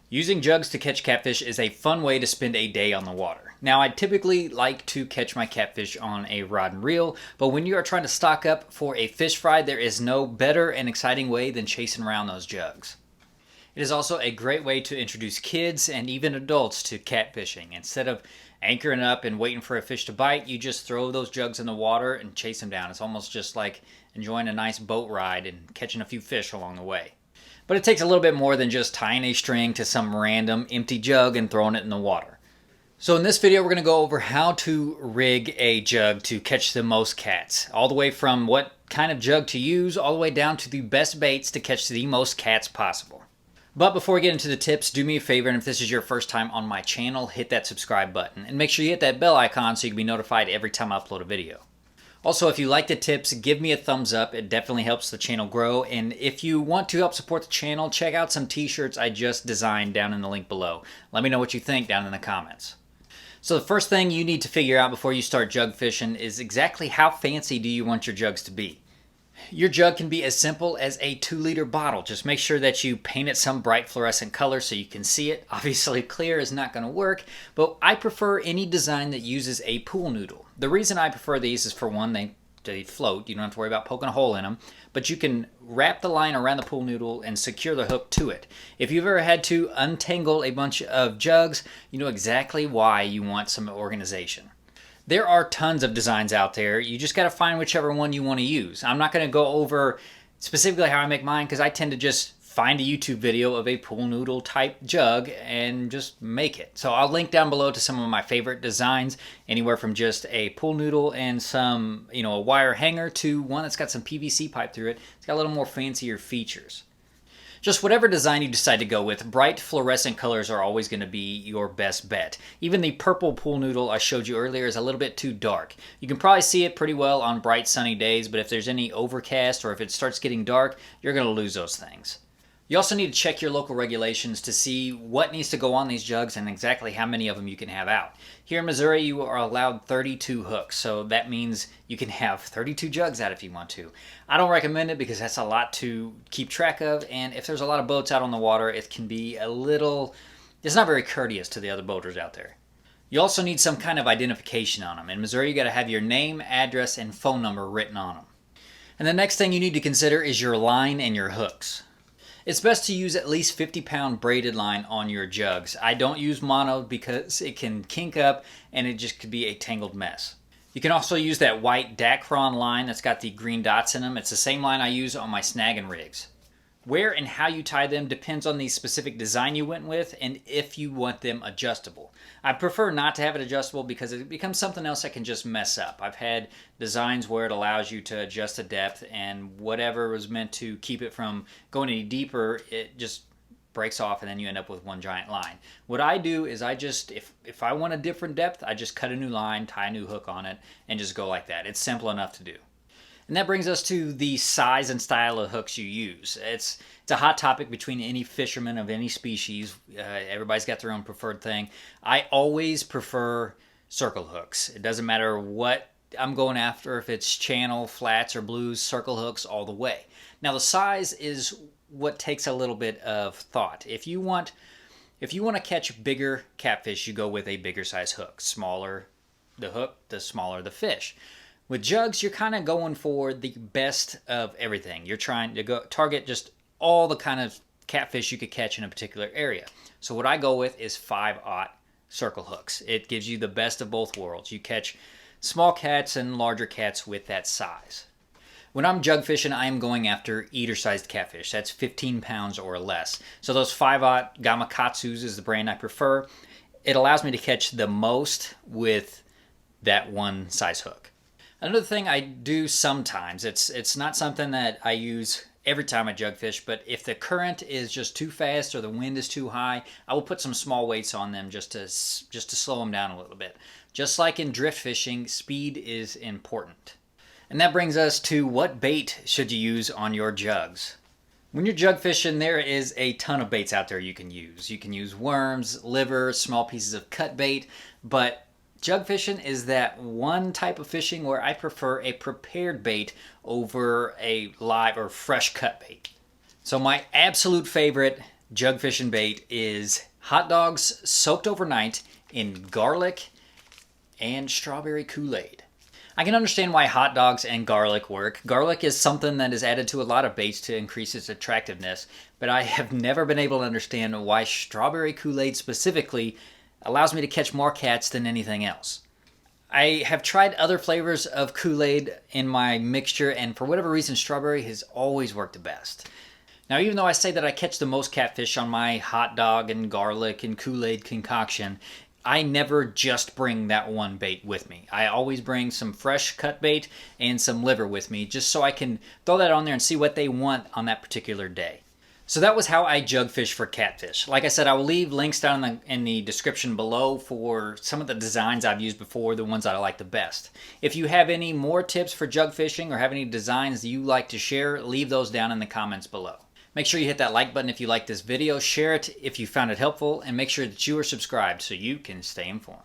Using jugs to catch catfish is a fun way to spend a day on the water. Now, I typically like to catch my catfish on a rod and reel, but when you are trying to stock up for a fish fry, there is no better and exciting way than chasing around those jugs. It is also a great way to introduce kids and even adults to catfishing. Instead of anchoring up and waiting for a fish to bite, you just throw those jugs in the water and chase them down. It's almost just like enjoying a nice boat ride and catching a few fish along the way. But it takes a little bit more than just tying a string to some random empty jug and throwing it in the water. So in this video, we're going to go over how to rig a jug to catch the most cats. All the way from what kind of jug to use, all the way down to the best baits to catch the most cats possible. But before we get into the tips, do me a favor, and if this is your first time on my channel, hit that subscribe button. And make sure you hit that bell icon so you can be notified every time I upload a video. Also, if you like the tips, give me a thumbs up. It definitely helps the channel grow. And if you want to help support the channel, check out some t-shirts I just designed down in the link below. Let me know what you think down in the comments. So the first thing you need to figure out before you start jug fishing is exactly how fancy do you want your jugs to be. Your jug can be as simple as a 2-liter bottle. Just make sure that you paint it some bright fluorescent color so you can see it. Obviously clear is not going to work, but I prefer any design that uses a pool noodle. The reason I prefer these is, for one, they float. You don't have to worry about poking a hole in them, but you can wrap the line around the pool noodle and secure the hook to it. If you've ever had to untangle a bunch of jugs, you know exactly why you want some organization. There are tons of designs out there. You just got to find whichever one you want to use. I'm not going to go over specifically how I make mine because I tend to just find a YouTube video of a pool noodle type jug and just make it. So I'll link down below to some of my favorite designs, anywhere from just a pool noodle and some, a wire hanger, to one that's got some PVC pipe through it. It's got a little more fancier features. Just whatever design you decide to go with, bright fluorescent colors are always going to be your best bet. Even the purple pool noodle I showed you earlier is a little bit too dark. You can probably see it pretty well on bright sunny days, but if there's any overcast or if it starts getting dark, you're going to lose those things. You also need to check your local regulations to see what needs to go on these jugs and exactly how many of them you can have out. Here in Missouri, you are allowed 32 hooks, so that means you can have 32 jugs out if you want to. I don't recommend it because that's a lot to keep track of, and if there's a lot of boats out on the water, it can be it's not very courteous to the other boaters out there. You also need some kind of identification on them. In Missouri, you got to have your name, address, and phone number written on them. And the next thing you need to consider is your line and your hooks. It's best to use at least 50-pound braided line on your jugs. I don't use mono because it can kink up and it just could be a tangled mess. You can also use that white Dacron line that's got the green dots in them. It's the same line I use on my snagging rigs. Where and how you tie them depends on the specific design you went with and if you want them adjustable. I prefer not to have it adjustable because it becomes something else that can just mess up. I've had designs where it allows you to adjust the depth, and whatever was meant to keep it from going any deeper, it just breaks off and then you end up with one giant line. What I do is if I want a different depth, I just cut a new line, tie a new hook on it, and just go like that. It's simple enough to do. And that brings us to the size and style of hooks you use. It's a hot topic between any fisherman of any species. Everybody's got their own preferred thing. I always prefer circle hooks. It doesn't matter what I'm going after, if it's channel, flats, or blues, circle hooks all the way. Now the size is what takes a little bit of thought. If you want to catch bigger catfish, you go with a bigger size hook. Smaller the hook, the smaller the fish. With jugs, you're kind of going for the best of everything. You're trying to target just all the kind of catfish you could catch in a particular area. So what I go with is 5/0 circle hooks. It gives you the best of both worlds. You catch small cats and larger cats with that size. When I'm jug fishing, I am going after eater-sized catfish. That's 15 pounds or less. So those 5/0 Gamakatsus is the brand I prefer. It allows me to catch the most with that one size hook. Another thing I do sometimes, it's not something that I use every time I jug fish, but if the current is just too fast or the wind is too high, I will put some small weights on them just to slow them down a little bit. Just like in drift fishing, speed is important. And that brings us to what bait should you use on your jugs. When you're jug fishing, there is a ton of baits out there you can use. You can use worms, liver, small pieces of cut bait, but jug fishing is that one type of fishing where I prefer a prepared bait over a live or fresh cut bait. So my absolute favorite jug fishing bait is hot dogs soaked overnight in garlic and strawberry Kool-Aid. I can understand why hot dogs and garlic work. Garlic is something that is added to a lot of baits to increase its attractiveness, but I have never been able to understand why strawberry Kool-Aid specifically allows me to catch more cats than anything else. I have tried other flavors of Kool-Aid in my mixture, and for whatever reason, strawberry has always worked the best. Now, even though I say that I catch the most catfish on my hot dog and garlic and Kool-Aid concoction, I never just bring that one bait with me. I always bring some fresh cut bait and some liver with me, just so I can throw that on there and see what they want on that particular day. So that was how I jug fish for catfish. Like I said, I will leave links down in the description below for some of the designs I've used before, the ones that I like the best. If you have any more tips for jug fishing or have any designs that you like to share, leave those down in the comments below. Make sure you hit that like button if you like this video, share it if you found it helpful, and make sure that you are subscribed so you can stay informed.